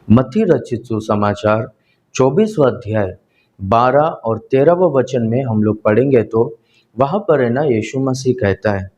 मत्ती रचित सुसमाचार 24वां अध्याय 12 और 13वां वचन में हम लोग पढ़ेंगे तो वहाँ पर है ना, यीशु मसीह कहता है,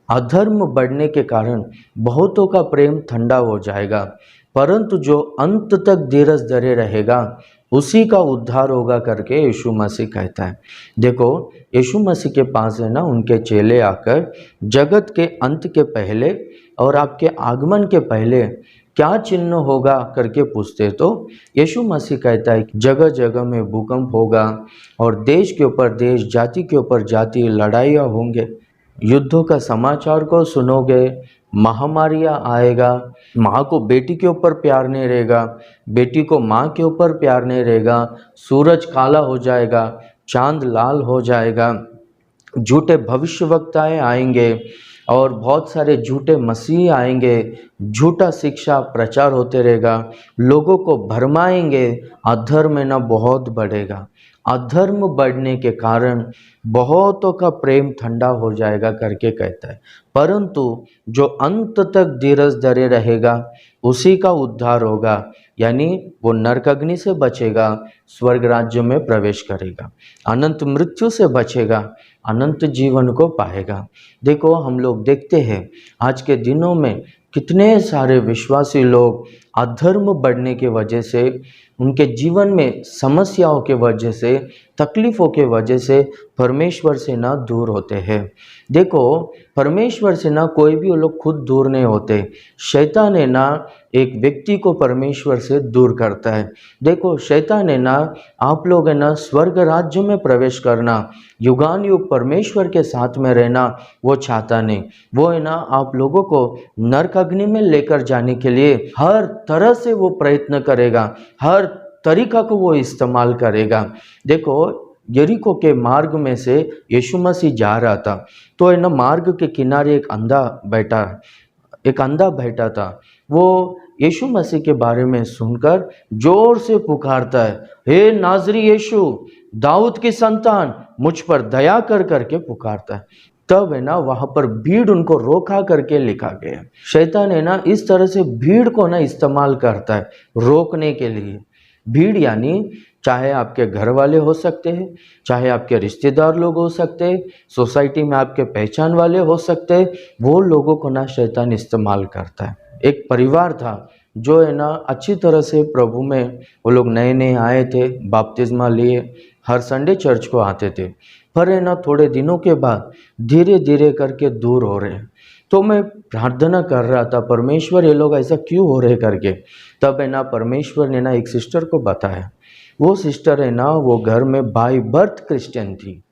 अधर्म बढ़ने के कारण बहुतों का प्रेम ठंडा हो जाएगा, परंतु जो अंत तक धीरज धरे रहेगा उसी का उद्धार होगा करके यीशु मसीह कहता है। देखो, यीशु मसीह के पास है ना, उनके चेले आकर जगत के अंत के पहले और आपके आगमन के पहले क्या चिन्ह होगा करके पूछते, तो यीशु मसीह कहता है कि जगह जगह में भूकंप होगा और देश के ऊपर देश, जाति के ऊपर जाति लड़ाइयाँ होंगे, युद्धों का समाचार को सुनोगे, महामारियाँ आएगा, माँ को बेटी के ऊपर प्यार नहीं रहेगा, बेटी को माँ के ऊपर प्यार नहीं रहेगा, सूरज काला हो जाएगा, चांद लाल हो जाएगा, झूठे भविष्यवक्ताएं आएंगे और बहुत सारे झूठे मसीह आएंगे, झूठा शिक्षा प्रचार होते रहेगा, लोगों को भरमाएंगे, अधर्म ना बहुत बढ़ेगा। अधर्म बढ़ने के कारण बहुतों का प्रेम ठंडा हो जाएगा करके कहता है, परंतु जो अंत तक धीरज धरे रहेगा उसी का उद्धार होगा, यानी वो नरक अग्नि से बचेगा, स्वर्ग राज्य में प्रवेश करेगा, अनंत मृत्यु से बचेगा, अनंत जीवन को पाएगा। देखो, हम लोग देखते हैं आज के दिनों में कितने सारे विश्वासी लोग अधर्म बढ़ने के वजह से, उनके जीवन में समस्याओं के वजह से, तकलीफ़ों के वजह से परमेश्वर से ना दूर होते हैं। देखो, परमेश्वर से ना कोई भी वो लोग खुद दूर नहीं होते, शैतान है ना एक व्यक्ति को परमेश्वर से दूर करता है। देखो, शैतान है ना आप लोग है ना स्वर्ग राज्य में प्रवेश करना, युगान युग परमेश्वर के साथ में रहना वो चाहता नहीं। वो है ना आप लोगों को नरक अग्नि में लेकर जाने के लिए हर तरह से वो प्रयत्न करेगा, हर तरीका को वो इस्तेमाल करेगा। देखो, यरीको के मार्ग में से यीशु मसीह जा रहा था, तो है ना मार्ग के किनारे एक अंधा बैठा था। वो यीशु मसीह के बारे में सुनकर जोर से पुकारता है, हे नाजरी यीशु, दाऊद की संतान, मुझ पर दया कर करके पुकारता है। तब है ना वहाँ पर भीड़ उनको रोका करके लिखा गया। शैतान है ना इस तरह से भीड़ को ना इस्तेमाल करता है रोकने के लिए। भीड़ यानी चाहे आपके घर वाले हो सकते हैं, चाहे आपके रिश्तेदार लोग हो सकते हैं, सोसाइटी में आपके पहचान वाले हो सकते हैं, वो लोगों को ना शैतान इस्तेमाल करता है। एक परिवार था जो है ना अच्छी तरह से प्रभु में, वो लोग नए नए आए थे, बपतिस्मा लिए, हर संडे चर्च को आते थे, पर है ना थोड़े दिनों के बाद धीरे धीरे करके दूर हो रहे हैं। तो मैं प्रार्थना कर रहा था, परमेश्वर ये लोग ऐसा क्यों हो रहे करके। तब है ना परमेश्वर ने ना एक सिस्टर को बताया। वो सिस्टर है ना वो घर में बाय बर्थ क्रिश्चियन थी,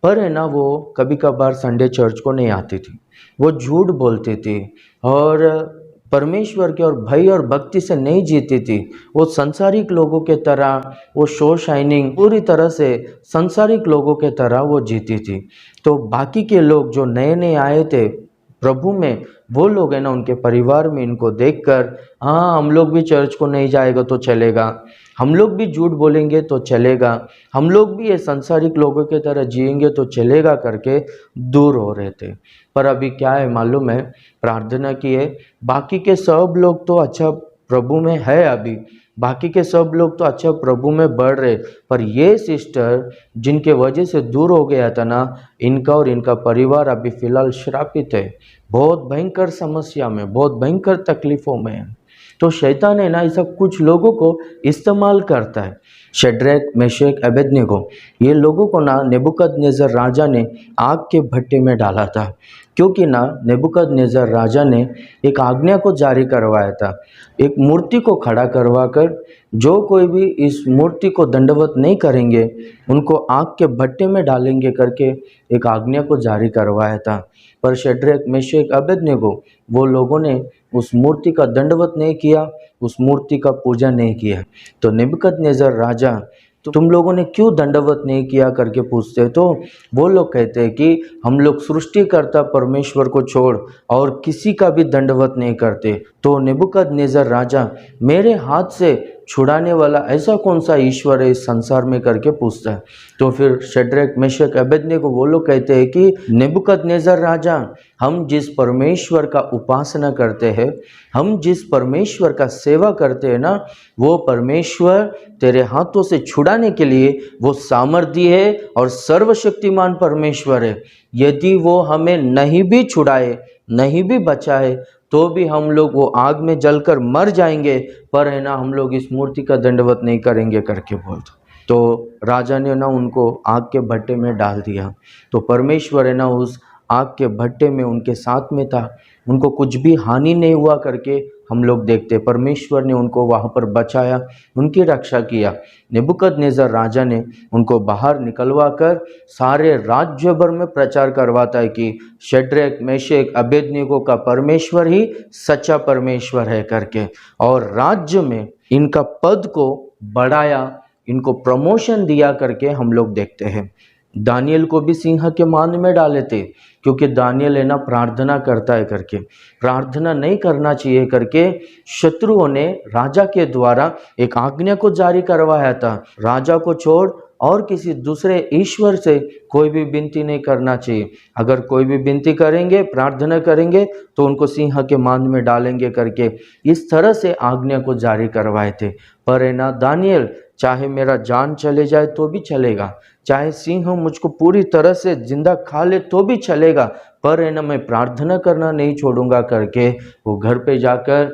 पर है ना वो कभी कभार संडे चर्च को नहीं आती थी, वो झूठ बोलती थी और परमेश्वर के और भय और भक्ति से नहीं जीती थी। वो संसारिक लोगों के तरह, वो शो शाइनिंग पूरी तरह से संसारिक लोगों के तरह वो जीती थी। तो बाकी के लोग जो नए नए आए थे प्रभु में, वो लोग है ना उनके परिवार में इनको देखकर, हाँ हम लोग भी चर्च को नहीं जाएगा तो चलेगा, हम लोग भी झूठ बोलेंगे तो चलेगा, हम लोग भी ये संसारिक लोगों के तरह जिएंगे तो चलेगा करके दूर हो रहे थे। पर अभी क्या है मालूम है, प्रार्थना की है, बाकी के सब लोग तो अच्छा प्रभु में है, अभी बाकी के सब लोग तो अच्छा प्रभु में बढ़ रहे, पर ये सिस्टर जिनके वजह से दूर हो गया था ना, इनका और इनका परिवार अभी फ़िलहाल श्रापित है, बहुत भयंकर समस्या में, बहुत भयंकर तकलीफ़ों में है। तो शैतान है ना ऐसा कुछ लोगों को इस्तेमाल करता है। शड्रैक, मेशक, अबेदनगो, ये लोगों को ना नेबुकदनेस्सर राजा ने आग के भट्टे में डाला था, क्योंकि ना नेबुकदनेस्सर राजा ने एक आज्ञा को जारी करवाया था, एक मूर्ति को खड़ा करवाकर जो कोई भी इस मूर्ति को दंडवत नहीं करेंगे उनको आग के भट्टे में डालेंगे करके एक आज्ञा को जारी करवाया था। पर शड्रैक, मेशक, अबेदनगो वो लोगों ने उस मूर्ति का दंडवत नहीं किया, उस मूर्ति का पूजा नहीं किया। तो नेबुकदनेस्सर राजा, तो तुम लोगों ने क्यों दंडवत नहीं किया करके पूछते, तो वो लोग कहते हैं कि हम लोग सृष्टिकर्ता परमेश्वर को छोड़ और किसी का भी दंडवत नहीं करते। तो नेबुकदनेस्सर राजा, मेरे हाथ से छुड़ाने वाला ऐसा कौन सा ईश्वर है इस संसार में करके पूछता है। तो फिर शद्रक मेशक अबेदnego वो लोग कहते हैं कि नेबुकदनेस्सर राजा, हम जिस परमेश्वर का उपासना करते हैं, हम जिस परमेश्वर का सेवा करते हैं ना, वो परमेश्वर तेरे हाथों से छुड़ाने के लिए वो सामर्थ्य है और सर्वशक्तिमान परमेश्वर है। यदि वो हमें नहीं भी छुड़ाए, नहीं भी बचाए, तो भी हम लोग वो आग में जलकर मर जाएंगे, पर है ना हम लोग इस मूर्ति का दंडवत नहीं करेंगे करके बोलते। तो राजा ने ना उनको आग के भट्टे में डाल दिया। तो परमेश्वर है ना उस आग के भट्टे में उनके साथ में था, उनको कुछ भी हानि नहीं हुआ करके हम लोग देखते। परमेश्वर ने उनको वहाँ पर बचाया, उनकी रक्षा किया। नेबुकदनेस्सर राजा ने उनको बाहर निकलवा कर सारे राज्य भर में प्रचार करवाता है कि शद्रक मेशक अबेदnego का परमेश्वर ही सच्चा परमेश्वर है करके। और राज्य में इनका पद को बढ़ाया, इनको प्रमोशन दिया करके हम लोग देखते हैं। दानियल को भी सिंह के मान में डाले थे, क्योंकि दानियल है ना प्रार्थना करता है करके, प्रार्थना नहीं करना चाहिए करके शत्रुओं ने राजा के द्वारा एक आज्ञा को जारी करवाया था। राजा को छोड़ और किसी दूसरे ईश्वर से कोई भी विनती नहीं करना चाहिए। अगर कोई भी विनती करेंगे, प्रार्थना करेंगे, तो उनको सिंह के मान में डालेंगे करके इस तरह से आज्ञा को जारी करवाए थे। पर है ना दानियल, चाहे मेरा जान चले जाए तो भी चलेगा, चाहे सिंह मुझको पूरी तरह से जिंदा खा ले तो भी चलेगा, पर है ना मैं प्रार्थना करना नहीं छोड़ूंगा करके वो घर पे जाकर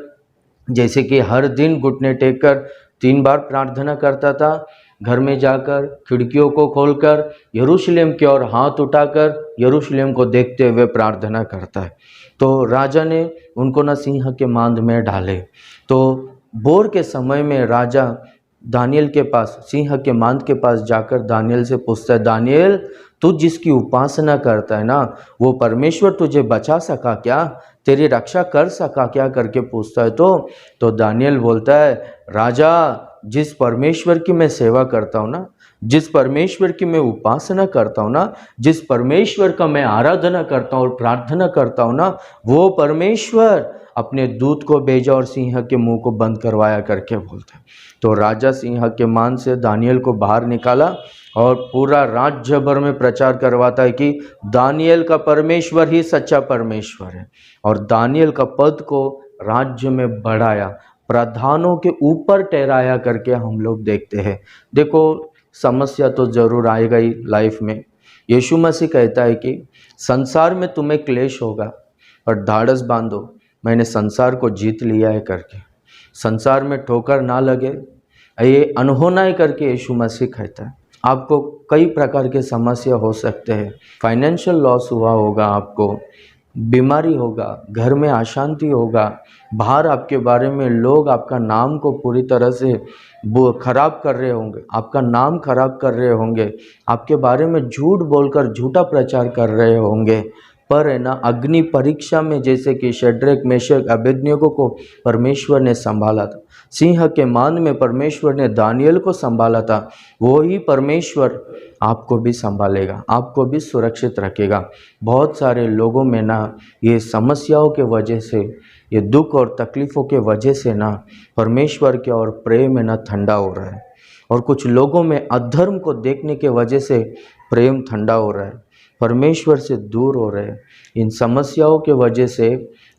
जैसे कि हर दिन घुटने टेक कर 3 बार प्रार्थना करता था। घर में जाकर खिड़कियों को खोलकर यरूशलेम की ओर हाथ उठाकर यरूशलेम को देखते हुए प्रार्थना करता है। तो राजा ने उनको ना सिंह के मांद में डाले। तो भोर के समय में राजा दानियल के पास, सिंह के मांद के पास जाकर दानियल से पूछता है, दानियल तू जिसकी उपासना करता है ना, वो परमेश्वर तुझे बचा सका क्या, तेरी रक्षा कर सका क्या करके पूछता है। तो दानियल बोलता है, राजा जिस परमेश्वर की मैं सेवा करता हूँ ना, जिस परमेश्वर की मैं उपासना करता हूँ ना, जिस परमेश्वर का मैं आराधना करता हूँ और प्रार्थना करता हूँ ना, वो परमेश्वर अपने दूत को भेजा और सिंह के मुंह को बंद करवाया करके बोलते हैं। तो राजा सिंह के मान से दानियल को बाहर निकाला और पूरा राज्य भर में प्रचार करवाता है कि दानियल का परमेश्वर ही सच्चा परमेश्वर है। और दानियल का पद को राज्य में बढ़ाया, प्रधानों के ऊपर ठहराया करके हम लोग देखते हैं। देखो समस्या तो जरूर आएगा ही लाइफ में। यीशु मसीह कहता है कि संसार में तुम्हें क्लेश होगा, पर धाड़स बांधो, मैंने संसार को जीत लिया है करके। संसार में ठोकर ना लगे, ये अनहोना है करके यीशु मसीह कहता है। आपको कई प्रकार के समस्या हो सकते हैं, फाइनेंशियल लॉस हुआ होगा, आपको बीमारी होगा, घर में अशांति होगा, बाहर आपके बारे में लोग आपका नाम को पूरी तरह से खराब कर रहे होंगे, आपका नाम खराब कर रहे होंगे, आपके बारे में झूठ बोलकर झूठा प्रचार कर रहे होंगे। पर है ना अग्नि परीक्षा में जैसे कि शद्रक मेशक अबेदnego को परमेश्वर ने संभाला था, सिंह के मान में परमेश्वर ने दानियल को संभाला था, वो ही परमेश्वर आपको भी संभालेगा, आपको भी सुरक्षित रखेगा। बहुत सारे लोगों में ना ये समस्याओं के वजह से, ये दुख और तकलीफ़ों के वजह से ना परमेश्वर के और प्रेम में ना ठंडा हो रहा है, और कुछ लोगों में अधर्म को देखने के वजह से प्रेम ठंडा हो रहा है, परमेश्वर से दूर हो रहे हैं। इन समस्याओं के वजह से,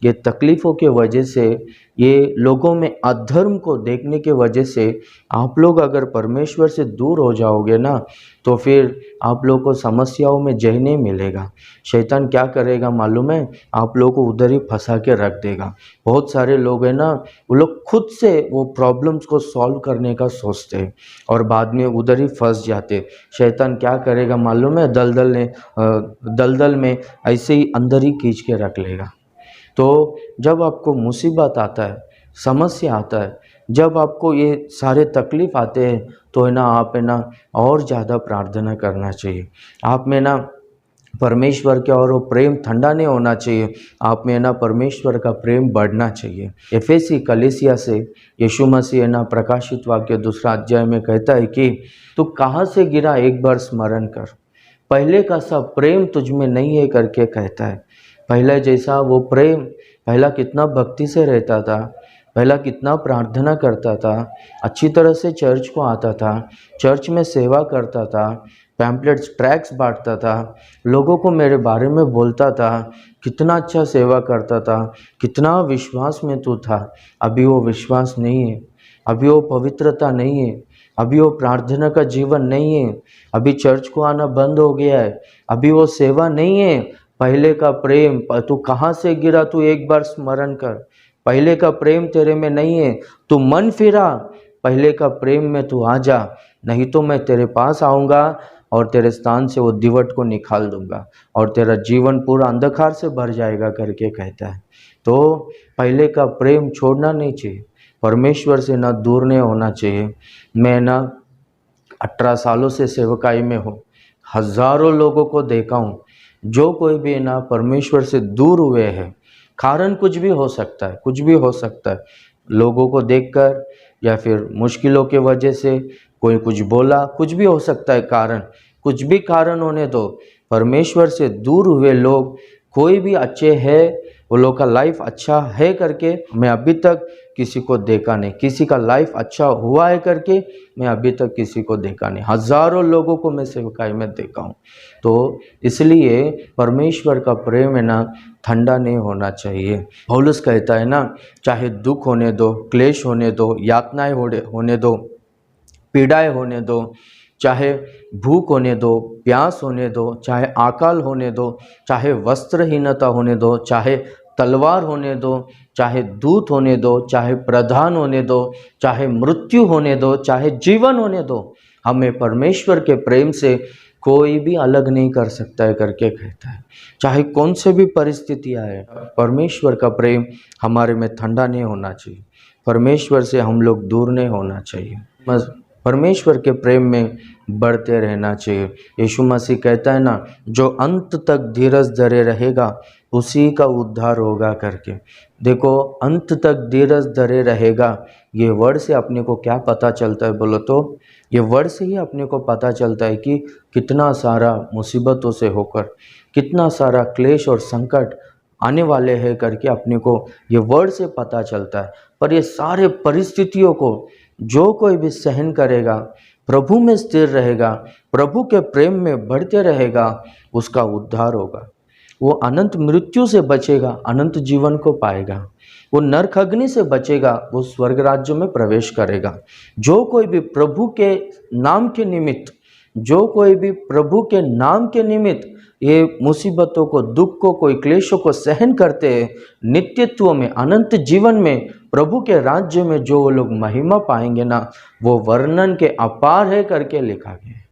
ये तकलीफ़ों के वजह से, ये लोगों में अधर्म को देखने के वजह से आप लोग अगर परमेश्वर से दूर हो जाओगे ना, तो फिर आप लोगों को समस्याओं में जय नहीं मिलेगा। शैतान क्या करेगा मालूम है, आप लोगों को उधर ही फंसा के रख देगा। बहुत सारे लोग हैं ना, वो लोग खुद से वो प्रॉब्लम्स को सॉल्व करने का सोचते हैं और बाद में उधर ही फंस जाते। शैतान क्या करेगा मालूम है, दलदल में ऐसे ही अंदर ही खींच के रख लेगा। तो जब आपको मुसीबत आता है, समस्या आता है, जब आपको ये सारे तकलीफ़ आते हैं, तो है ना आप है ना और ज़्यादा प्रार्थना करना चाहिए। आप में ना परमेश्वर के और वो प्रेम ठंडा नहीं होना चाहिए, आप में ना परमेश्वर का प्रेम बढ़ना चाहिए। एफेसी कलीसिया से यीशु मसीह है ना प्रकाशित वाक्य 2 अध्याय में कहता है कि तू कहाँ से गिरा एक बार स्मरण कर, पहले का सब प्रेम तुझ में नहीं है करके कहता है। पहले जैसा वो प्रेम, पहला कितना भक्ति से रहता था, पहला कितना प्रार्थना करता था, अच्छी तरह से चर्च को आता था, चर्च में सेवा करता था, पैम्पलेट्स ट्रैक्ट्स बांटता था, लोगों को मेरे बारे में बोलता था, कितना अच्छा सेवा करता था, कितना विश्वास में तू था। अभी वो विश्वास नहीं है, अभी वो पवित्रता नहीं है, अभी वो प्रार्थना का जीवन नहीं है, अभी चर्च को आना बंद हो गया है, अभी वो सेवा नहीं है। पहले का प्रेम, तू कहाँ से गिरा, तू एक बार स्मरण कर। पहले का प्रेम तेरे में नहीं है, तू मन फिरा, पहले का प्रेम में तू आ जा, नहीं तो मैं तेरे पास आऊँगा और तेरे स्थान से वो दिवट को निकाल दूंगा और तेरा जीवन पूरा अंधकार से भर जाएगा करके कहता है। तो पहले का प्रेम छोड़ना नहीं चाहिए, परमेश्वर से ना दूर नहीं होना चाहिए। मैं ना 18 सालों से सेवकाई में हूँ, हज़ारों लोगों को देखा हूँ, जो कोई भी ना परमेश्वर से दूर हुए हैं, कारण कुछ भी हो सकता है, कुछ भी हो सकता है, लोगों को देखकर या फिर मुश्किलों के वजह से कोई कुछ बोला, कुछ भी हो सकता है कारण, कुछ भी कारण होने दो। परमेश्वर से दूर हुए लोग कोई भी अच्छे हैं, वो लोग का लाइफ अच्छा है करके मैं अभी तक किसी को देखा नहीं, किसी का लाइफ अच्छा हुआ है करके मैं अभी तक किसी को देखा नहीं, हज़ारों लोगों को मैं सेवकाई में देखा हूँ। तो इसलिए परमेश्वर का प्रेम है ना ठंडा नहीं होना चाहिए। पौलुस कहता है ना, चाहे दुख होने दो, क्लेश होने दो, यातनाएं होने दो, पीड़ाएं होने दो, चाहे भूख होने दो, प्यास होने दो, चाहे अकाल होने दो, चाहे वस्त्रहीनता होने दो, चाहे तलवार होने दो, चाहे दूत होने दो, चाहे प्रधान होने दो, चाहे मृत्यु होने दो, चाहे जीवन होने दो, हमें परमेश्वर के प्रेम से कोई भी अलग नहीं कर सकता है करके कहता है। चाहे कौन से भी परिस्थितियाँ है, परमेश्वर का प्रेम हमारे में ठंडा नहीं होना चाहिए, परमेश्वर से हम लोग दूर नहीं होना चाहिए, बस परमेश्वर के प्रेम में बढ़ते रहना चाहिए। यीशु मसीह कहता है ना, जो अंत तक धीरज धरे रहेगा उसी का उद्धार होगा करके। देखो, अंत तक धीरज धरे रहेगा, ये वर्ड से अपने को क्या पता चलता है बोलो तो, ये वर्ड से ही अपने को पता चलता है कि कितना सारा मुसीबतों से होकर कितना सारा क्लेश और संकट आने वाले हैं करके अपने को ये वर्ड से पता चलता है। पर ये सारे परिस्थितियों को जो कोई भी सहन करेगा, प्रभु में स्थिर रहेगा, प्रभु के प्रेम में बढ़ते रहेगा, उसका उद्धार होगा। वो अनंत मृत्यु से बचेगा, अनंत जीवन को पाएगा, वो नरक अग्नि से बचेगा, वो स्वर्ग राज्य में प्रवेश करेगा। जो कोई भी प्रभु के नाम के निमित्त, जो कोई भी प्रभु के नाम के निमित्त ये मुसीबतों को, दुख को, कोई क्लेशों को सहन करते हैं, नित्यत्व में, अनंत जीवन में, प्रभु के राज्य में जो वो लोग महिमा पाएंगे ना, वो वर्णन के अपार है करके लिखा गया है।